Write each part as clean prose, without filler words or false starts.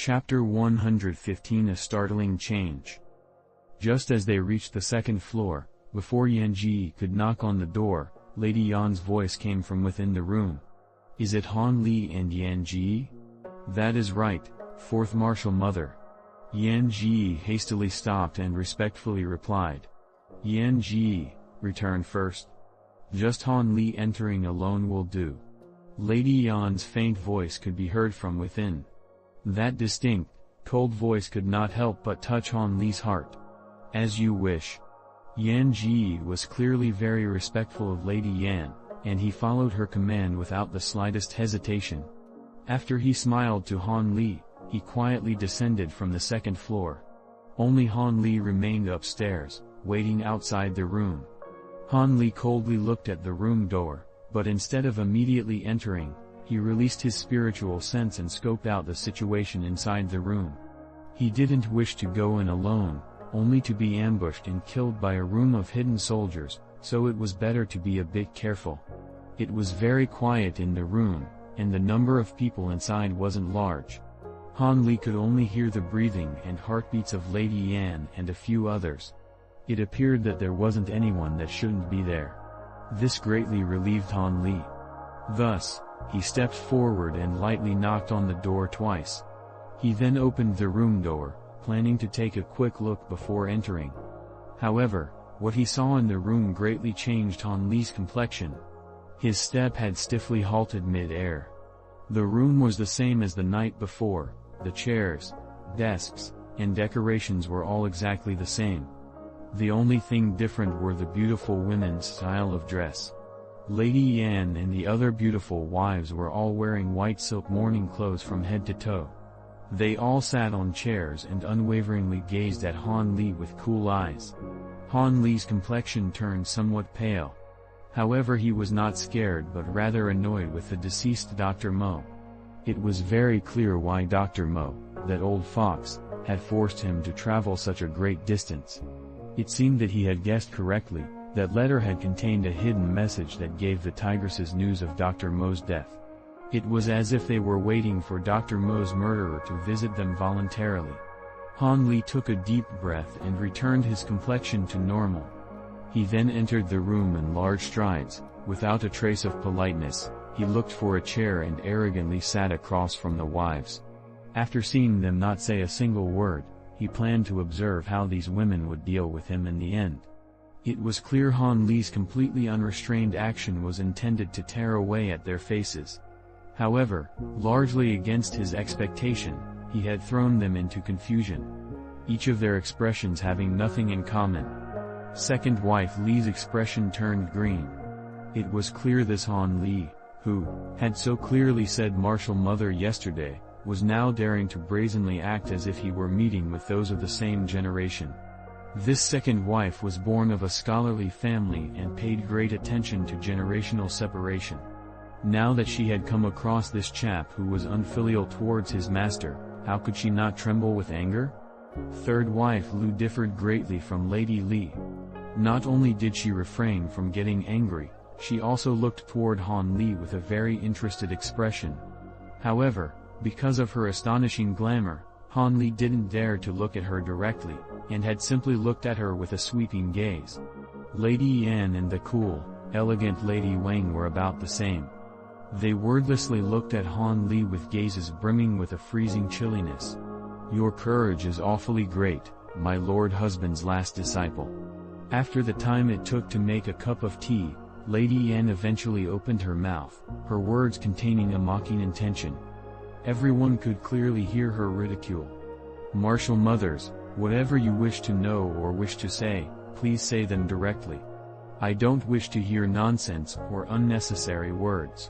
Chapter 115 A Startling Change. Just as they reached the second floor, before Yanji could knock on the door, Lady Yan's voice came from within the room. "Is it Han Li and Yanji?" "That is right, Fourth Martial Mother." Yanji hastily stopped and respectfully replied. "Yanji, return first. Just Han Li entering alone will do." Lady Yan's faint voice could be heard from within. That distinct, cold voice could not help but touch Han Li's heart. "As you wish." Yanji was clearly very respectful of Lady Yan, and he followed her command without the slightest hesitation. After he smiled to Han Li, he quietly descended from the second floor. Only Han Li remained upstairs, waiting outside the room. Han Li coldly looked at the room door, but instead of immediately entering, he released his spiritual sense and scoped out the situation inside the room. He didn't wish to go in alone, only to be ambushed and killed by a room of hidden soldiers, so it was better to be a bit careful. It was very quiet in the room, and the number of people inside wasn't large. Han Li could only hear the breathing and heartbeats of Lady Yan and a few others. It appeared that there wasn't anyone that shouldn't be there. This greatly relieved Han Li. Thus, he stepped forward and lightly knocked on the door twice. He then opened the room door, planning to take a quick look before entering. However, what he saw in the room greatly changed Han Li's complexion. His step had stiffly halted mid-air. The room was the same as the night before, the chairs, desks, and decorations were all exactly the same. The only thing different were the beautiful women's style of dress. Lady Yan and the other beautiful wives were all wearing white silk mourning clothes from head to toe. They all sat on chairs and unwaveringly gazed at Han Li with cool eyes. Han Li's complexion turned somewhat pale. However, he was not scared but rather annoyed with the deceased Dr. Mo. It was very clear why Dr. Mo, that old fox, had forced him to travel such a great distance. It seemed that he had guessed correctly. That letter had contained a hidden message that gave the tigresses news of Dr. Mo's death. It was as if they were waiting for Dr. Mo's murderer to visit them voluntarily. Han Li took a deep breath and returned his complexion to normal. He then entered the room in large strides, without a trace of politeness. He looked for a chair and arrogantly sat across from the wives. After seeing them not say a single word, he planned to observe how these women would deal with him in the end. It was clear Han Li's completely unrestrained action was intended to tear away at their faces. However, largely against his expectation, he had thrown them into confusion. Each of their expressions having nothing in common. Second wife Li's expression turned green. It was clear this Han Li, who had so clearly said martial mother yesterday, was now daring to brazenly act as if he were meeting with those of the same generation. This second wife was born of a scholarly family and paid great attention to generational separation. Now that she had come across this chap who was unfilial towards his master, how could she not tremble with anger? Third wife Lu differed greatly from Lady Li. Not only did she refrain from getting angry, she also looked toward Han Li with a very interested expression. However, because of her astonishing glamour, Han Li didn't dare to look at her directly, and had simply looked at her with a sweeping gaze. Lady Yan and the cool, elegant Lady Wang were about the same. They wordlessly looked at Han Li with gazes brimming with a freezing chilliness. "Your courage is awfully great, my lord husband's last disciple." After the time it took to make a cup of tea, Lady Yan eventually opened her mouth, her words containing a mocking intention. Everyone could clearly hear her ridicule. "Martial mothers, whatever you wish to know or wish to say, please say them directly. I don't wish to hear nonsense or unnecessary words,"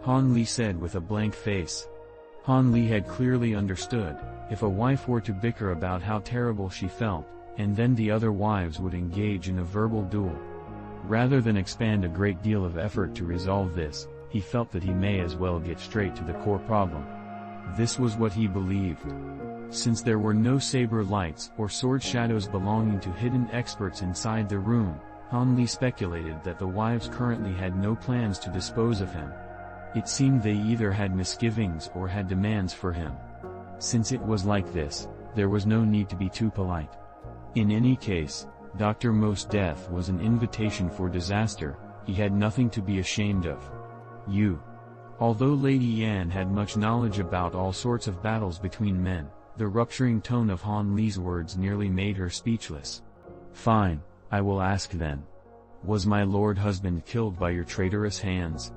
Han Li said with a blank face. Han Li had clearly understood, if a wife were to bicker about how terrible she felt, and then the other wives would engage in a verbal duel. Rather than expand a great deal of effort to resolve this, he felt that he may as well get straight to the core problem. This was what he believed. Since there were no saber lights or sword shadows belonging to hidden experts inside the room, Han Li speculated that the wives currently had no plans to dispose of him. It seemed they either had misgivings or had demands for him. Since it was like this, there was no need to be too polite. In any case, Dr. Mo's death was an invitation for disaster. He had nothing to be ashamed of. Although Lady Yan had much knowledge about all sorts of battles between men, the rupturing tone of Han Li's words nearly made her speechless. Fine, I will ask then. Was my lord husband killed by your traitorous hands?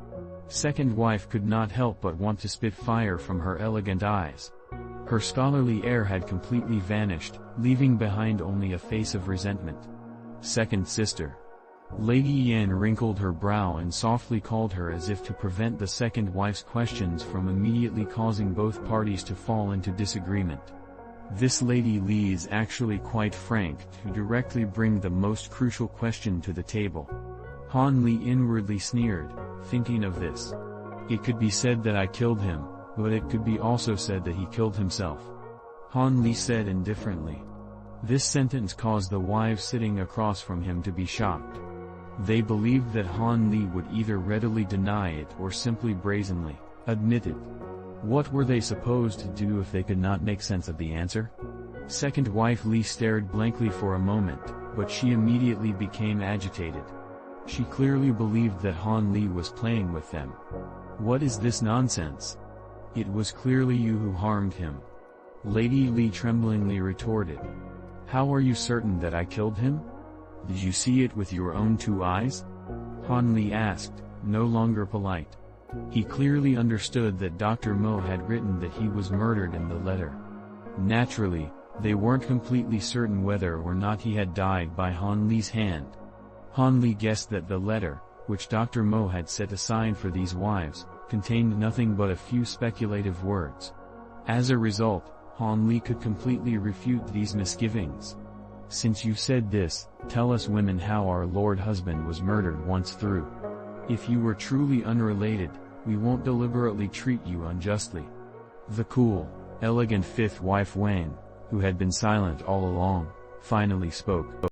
Second wife could not help but want to spit fire from her elegant eyes. Her scholarly air had completely vanished, leaving behind only a face of resentment. Second sister. Lady Yan wrinkled her brow and softly called her as if to prevent the second wife's questions from immediately causing both parties to fall into disagreement. This Lady Li is actually quite frank to directly bring the most crucial question to the table. Han Li inwardly sneered, thinking of this. It could be said that I killed him, but it could be also said that he killed himself. Han Li said indifferently. This sentence caused the wives sitting across from him to be shocked. They believed that Han Li would either readily deny it or simply brazenly admit it. What were they supposed to do if they could not make sense of the answer? Second wife Li stared blankly for a moment, but she immediately became agitated. She clearly believed that Han Li was playing with them. What is this nonsense? It was clearly you who harmed him. Lady Li tremblingly retorted. How are you certain that I killed him? Did you see it with your own two eyes? Han Li asked, no longer polite. He clearly understood that Dr. Mo had written that he was murdered in the letter. Naturally, they weren't completely certain whether or not he had died by Han Li's hand. Han Li guessed that the letter, which Dr. Mo had set aside for these wives, contained nothing but a few speculative words. As a result, Han Li could completely refute these misgivings. Since you said this, tell us women how our lord husband was murdered once through. If you were truly unrelated, we won't deliberately treat you unjustly. The cool, elegant fifth wife Wang, who had been silent all along, finally spoke.